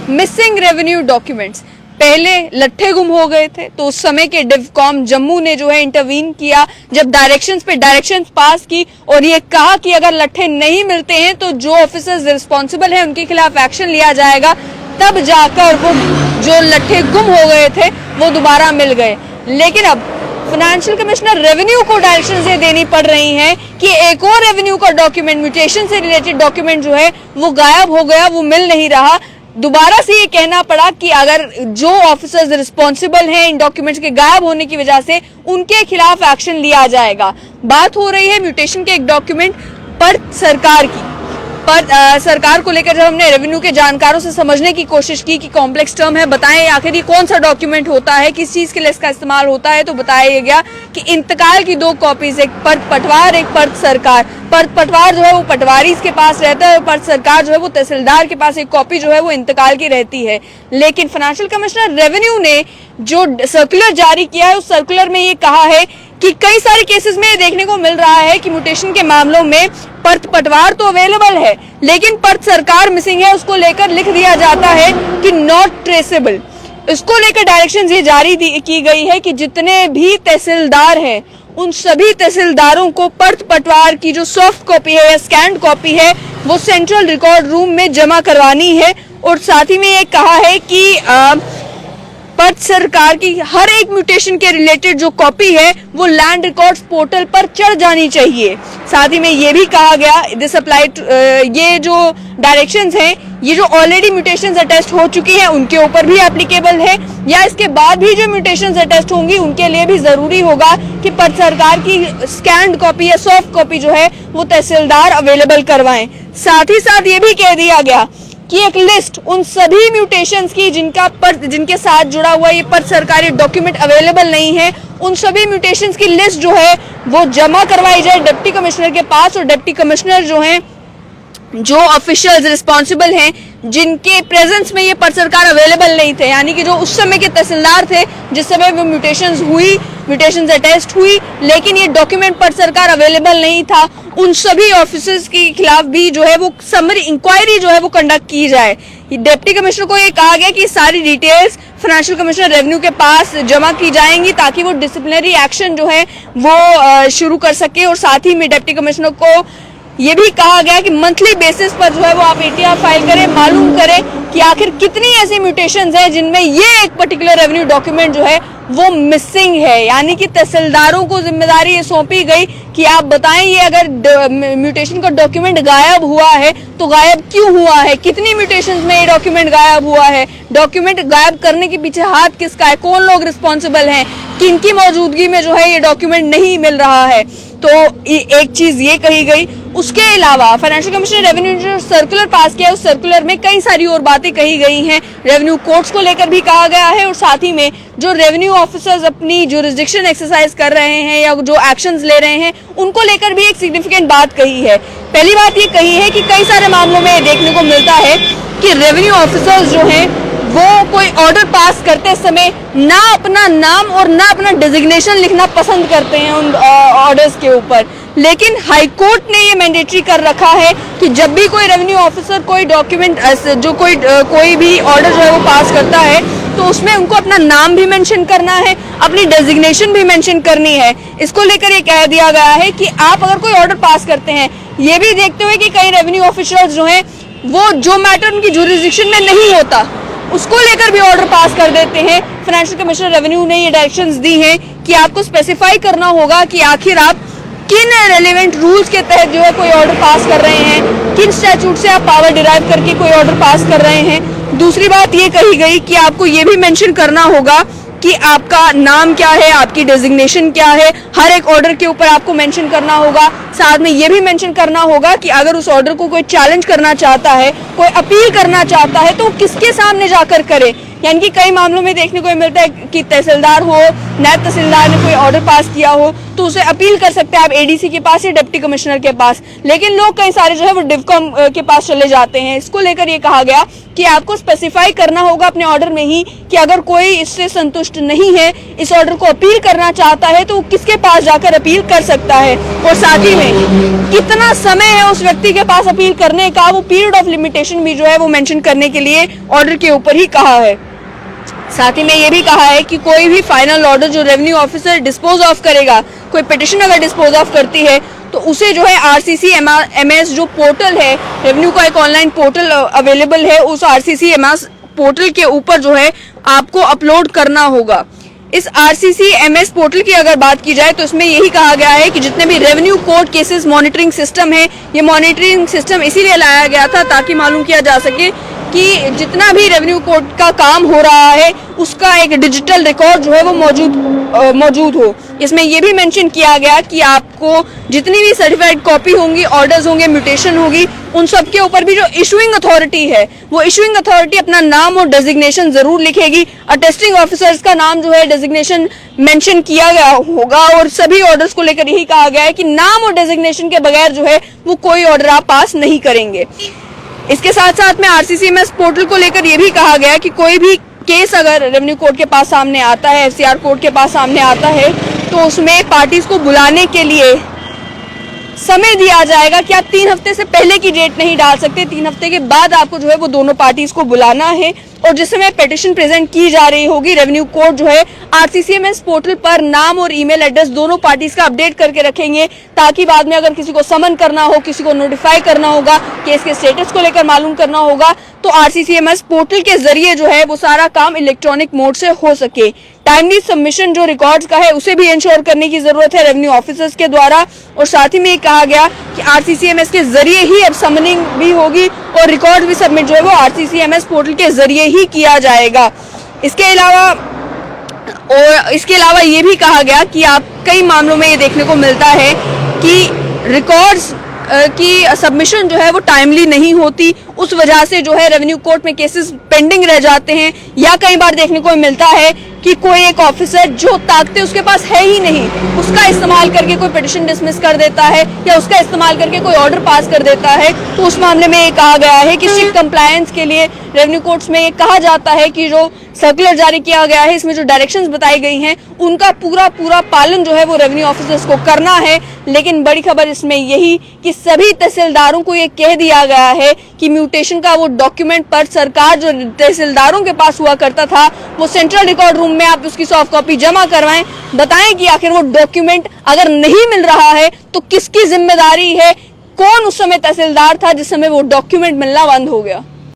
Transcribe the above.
Missing revenue documents. पहले लट्ठे गुम हो गए थे तो उस समय के डिवकॉम जम्मू ने जो है इंटरवीन किया, जब डायरेक्शंस पास की और ये कहा कि अगर लट्ठे नहीं मिलते हैं तो जो ऑफिसर्स रिस्पॉन्सिबल हैं उनके खिलाफ एक्शन लिया जाएगा, तब जाकर वो जो लट्ठे गुम हो गए थे वो दोबारा मिल गए। लेकिन अब फाइनेंशियल कमिश्नर रेवेन्यू को डायरेक्शंस ये देनी पड़ रही हैं कि एक और रेवेन्यू का डॉक्यूमेंट, म्यूटेशन से रिलेटेड डॉक्यूमेंट जो है वो गायब हो गया, वो मिल नहीं रहा। दोबारा से ये कहना पड़ा कि अगर जो ऑफिसर्स रिस्पॉन्सिबल हैं इन डॉक्यूमेंट्स के गायब होने की वजह से उनके खिलाफ एक्शन लिया जाएगा। बात हो रही है म्यूटेशन के एक डॉक्यूमेंट पर सरकार की, पर सरकार को लेकर जब हमने रेवेन्यू के जानकारों से समझने की कोशिश की कि कॉम्प्लेक्स टर्म है, बताएं आखिर ये कौन सा डॉक्यूमेंट होता है, किस चीज के लिए इसका इस्तेमाल होता है, तो बताया गया कि इंतकाल की 2 कॉपीज, एक पर्द पटवार एक पर्द सरकार। पर्द पटवार जो है वो पटवारी के पास रहता है और पर्द सरकार जो है वो तहसीलदार के पास एक कॉपी जो है वो इंतकाल की रहती है। लेकिन फाइनेंशियल कमिश्नर रेवेन्यू ने जो सर्कुलर जारी किया है उस सर्कुलर में ये कहा है कि कई सारे केसेस में देखने को मिल रहा है कि म्यूटेशन के मामलों में पर्द पटवार तो अवेलेबल है लेकिन पर्द सरकार मिसिंग है, उसको लेकर लिख दिया जाता है कि नॉट ट्रेसेबल। इसको लेकर डायरेक्शंस ये जारी की गई है कि जितने भी तहसीलदार हैं उन सभी तहसीलदारों को पर्द पटवार की जो सॉफ्ट कॉपी है या स्कैन्ड कॉपी है वो सेंट्रल रिकॉर्ड रूम में जमा करवानी है। और साथ ही में ये कहा है कि पर्द सरकार की हर एक म्यूटेशन के रिलेटेड जो कॉपी है वो लैंड रिकॉर्ड्स पोर्टल पर चढ़ जानी चाहिए। साथ ही में ये भी कहा गया दिस अप्लाई, ये जो डायरेक्शंस हैं ये जो ऑलरेडी म्यूटेशंस अटेस्ट हो चुकी हैं उनके ऊपर भी एप्लीकेबल है, या इसके बाद भी जो म्यूटेशंस अटेस्ट होंगी उनके लिए भी जरूरी होगा कि पर्द सरकार की स्कैन्ड कॉपी या सॉफ्ट कॉपी जो है वो तहसीलदार अवेलेबल करवाएं। साथ ही साथ ये भी कह दिया गया कि एक लिस्ट उन सभी म्यूटेशंस की जिनके साथ जुड़ा हुआ ये पर्द सरकारी डॉक्यूमेंट अवेलेबल नहीं है, उन सभी म्यूटेशंस की लिस्ट जो है वो जमा करवाई जाए डिप्टी कमिश्नर के पास। और डिप्टी कमिश्नर जो हैं, जो ऑफिशियल्स रिस्पॉन्सिबल हैं जिनके प्रेजेंस में ये पर्द सरकार अवेलेबल नहीं थे, यानी कि जो उस समय के तहसीलदार थे जिस समय वो म्यूटेशंस अटेस्ट हुई लेकिन ये डॉक्यूमेंट पर्द सरकार अवेलेबल नहीं था, उन सभी ऑफिसर्स के खिलाफ भी जो है वो समरी इंक्वायरी जो है वो कंडक्ट की जाए। डिप्टी कमिश्नर को ये कहा गया कि सारी डिटेल्स फाइनेंशियल कमिश्नर रेवेन्यू के पास जमा की जाएंगी ताकि वो डिसिप्लिनरी एक्शन जो है वो शुरू कर सके। और साथ ही में डिप्टी कमिश्नर को ये भी कहा गया कि मंथली बेसिस पर जो है वो आप ATR फाइल करें, मालूम करें कि आखिर कितनी ऐसी म्यूटेशंस हैं जिनमें ये एक पर्टिकुलर रेवेन्यू डॉक्यूमेंट जो है वो मिसिंग है। यानी कि तहसीलदारों को जिम्मेदारी ये सौंपी गई कि आप बताएं ये अगर म्यूटेशन का डॉक्यूमेंट गायब हुआ है तो गायब क्यों हुआ है, कितनी म्यूटेशंस में ये डॉक्यूमेंट गायब हुआ है, डॉक्यूमेंट गायब करने के पीछे हाथ किसका है, कौन लोग रिस्पॉन्सिबल हैं, किनकी मौजूदगी में जो है ये डॉक्यूमेंट नहीं मिल रहा है। तो एक चीज ये कही गई। उसके अलावा फाइनेंशियल कमिश्नर रेवेन्यू ने जो सर्कुलर पास किया उस सर्कुलर में कई सारी और बातें कही गई हैं। रेवेन्यू कोर्ट्स को लेकर भी कहा गया है और साथ ही में जो रेवेन्यू ऑफिसर्स अपनी जुरिस्डिक्शन एक्सरसाइज कर रहे हैं या जो एक्शंस ले रहे हैं उनको लेकर भी एक सिग्निफिकेंट बात कही है। पहली बात ये कही है कि कई सारे मामलों में देखने को मिलता है कि रेवेन्यू ऑफिसर्स जो हैं वो कोई ऑर्डर पास करते समय ना अपना नाम और ना अपना डिजिग्नेशन लिखना पसंद करते हैं उन ऑर्डर्स के ऊपर। लेकिन हाई कोर्ट ने ये मैंडेटरी कर रखा है कि जब भी कोई रेवेन्यू ऑफिसर कोई डॉक्यूमेंट जो कोई भी ऑर्डर जो है वो पास करता है तो उसमें उनको अपना नाम भी मेंशन करना है, अपनी डेजिग्नेशन भी मेंशन करनी है। इसको लेकर ये कह दिया गया है कि आप अगर कोई ऑर्डर पास करते हैं, ये भी देखते हुए कि कई रेवेन्यू ऑफिसर्स जो हैं वो जो मैटर उनकी जुरिस्डिक्शन में नहीं होता उसको लेकर भी ऑर्डर पास कर देते हैं। फाइनेंशियल कमिश्नर रेवेन्यू ने ये डायरेक्शंस दी हैं कि आपको स्पेसिफाई करना होगा कि आखिर आप किन रेलेवेंट रूल्स के तहत जो है कोई ऑर्डर पास कर रहे हैं, किन स्टैट्यूट से आप पावर डिराइव करके कोई ऑर्डर पास कर रहे हैं। दूसरी बात ये कही गई कि आपको ये भी मेंशन करना होगा कि आपका नाम क्या है, आपकी डेजिग्नेशन क्या है, हर एक ऑर्डर के ऊपर आपको मेंशन करना होगा। साथ में ये भी मेंशन करना होगा कि अगर उस ऑर्डर को कोई चैलेंज करना चाहता है, कोई अपील करना चाहता है तो किसके सामने जाकर करे। यानी कि कई मामलों में देखने को मिलता है कि तहसीलदार हो नायब तहसीलदार ने कोई ऑर्डर पास किया हो तो उसे अपील कर सकते हैं आप एडीसी के पास या डिप्टी कमिश्नर के पास। लेकिन लोग कई सारे जो है वो डिवकॉम के पास चले जाते हैं। इसको लेकर ये कहा गया कि आपको स्पेसिफाई करना होगा अपने ऑर्डर में ही कि अगर कोई इससे संतुष्ट नहीं है, इस ऑर्डर को अपील करना चाहता है, तो वो किसके पास जाकर अपील कर सकता है और साथ ही में कितना समय है उस व्यक्ति के पास अपील करने का, वो पीरियड ऑफ लिमिटेशन भी जो है वो मेंशन करने के लिए ऑर्डर के ऊपर ही कहा है। साथ ही में ये भी कहा है कि कोई भी फाइनल ऑर्डर जो रेवेन्यू ऑफिसर डिस्पोज ऑफ करेगा, कोई पिटिशन अगर डिस्पोज ऑफ करती है तो उसे जो है आरसीसी एमएस जो पोर्टल है, रेवेन्यू का एक ऑनलाइन पोर्टल अवेलेबल है, उस आरसीसी एमएस पोर्टल के ऊपर जो है आपको अपलोड करना होगा। इस आरसीसी एमएस पोर्टल की अगर बात की जाए तो इसमें यही कहा गया है कि जितने भी revenue court cases monitoring system है, ये मॉनिटरिंग सिस्टम इसीलिए लाया गया था ताकि मालूम किया जा सके कि जितना भी रेवेन्यू कोर्ट का काम हो रहा है उसका एक डिजिटल रिकॉर्ड जो है वो मौजूद हो। इसमें यह भी मेंशन किया गया कि आपको जितनी भी सर्टिफाइड कॉपी होंगी, ऑर्डर्स होंगे, म्यूटेशन होगी, उन सब के ऊपर भी जो इशुइंग अथॉरिटी है वो इशुइंग अथॉरिटी अपना नाम और डेजिग्नेशन जरूर लिखेगी। अटेस्टिंग ऑफिसर्स का नाम जो है डेजिग्नेशन मेंशन किया गया होगा और सभी ऑर्डर्स को लेकर यही कहा गया है कि नाम और डेजिग्नेशन के बगैर जो है वो कोई ऑर्डर आप पास नहीं करेंगे। इसके साथ साथ में आरसीसीएमएस पोर्टल को लेकर यह भी कहा गया कि कोई भी केस अगर रेवेन्यू कोर्ट के पास सामने आता है, एफसीआर कोर्ट के पास सामने आता है, तो उसमें पार्टीज को बुलाने के लिए समय दिया जाएगा कि आप 3 हफ्ते से पहले की डेट नहीं डाल सकते, 3 हफ्ते के बाद आपको जो है वो दोनों पार्टीज को बुलाना है। और जिस समय पिटिशन प्रेजेंट की जा रही होगी, रेवेन्यू कोर्ट जो है आरसीसीएमएस पोर्टल पर नाम और ईमेल एड्रेस दोनों पार्टीज का अपडेट करके रखेंगे ताकि बाद में अगर किसी को समन करना हो, किसी को नोटिफाई करना होगा, केस के स्टेटस को लेकर मालूम करना होगा, तो आरसीसीएमएस पोर्टल के जरिए जो है वो सारा काम इलेक्ट्रॉनिक मोड से हो सके। टाइमली सबमिशन जो रिकॉर्ड्स का है उसे भी इंश्योर करने की जरूरत है रेवेन्यू ऑफिसर्स के द्वारा। और साथ ही में ये कहा गया कि आरसीसीएमएस के जरिए ही अब समनिंग भी होगी और रिकॉर्ड भी सबमिट जो है वो आरसीसीएमएस पोर्टल के जरिए ही किया जाएगा। इसके अलावा ये भी कहा गया कि आप कई मामलों में ये देखने को मिलता है कि रिकॉर्ड्स की सबमिशन जो है वो टाइमली नहीं होती, उस वजह से जो है रेवेन्यू कोर्ट में केसेस पेंडिंग रह जाते हैं। या कई बार देखने को मिलता है कि कोई एक ऑफिसर जो ताकतें उसके पास है ही नहीं, उसका इस्तेमाल करके कोई पिटिशन डिसमिस कर देता है या उसका इस्तेमाल करके कोई ऑर्डर पास कर देता है। तो उस मामले में ये कहा गया है कि स्ट्रिक्ट कंप्लायंस के लिए रेवेन्यू कोर्ट्स में ये कहा जाता है कि जो सर्कुलर जारी किया गया है, इसमें जो डायरेक्शंस बताई गई हैं, उनका पूरा पालन जो है वो रेवेन्यू ऑफिसर्स को करना है। लेकिन बड़ी खबर इसमें यही कि सभी तहसीलदारों को ये कह दिया गया है कि म्यूटेशन का वो डॉक्यूमेंट पर सरकार जो तहसीलदारों के पास हुआ करता था, वो सेंट्रल रिकॉर्ड रूम में आप उसकी सॉफ्ट कॉपी जमा करवाएं, बताएं कि आखिर वो डॉक्यूमेंट अगर नहीं मिल रहा है तो किसकी जिम्मेदारी है, कौन उस समय तहसीलदार था जिस समय वो डॉक्यूमेंट मिलना बंद हो गया।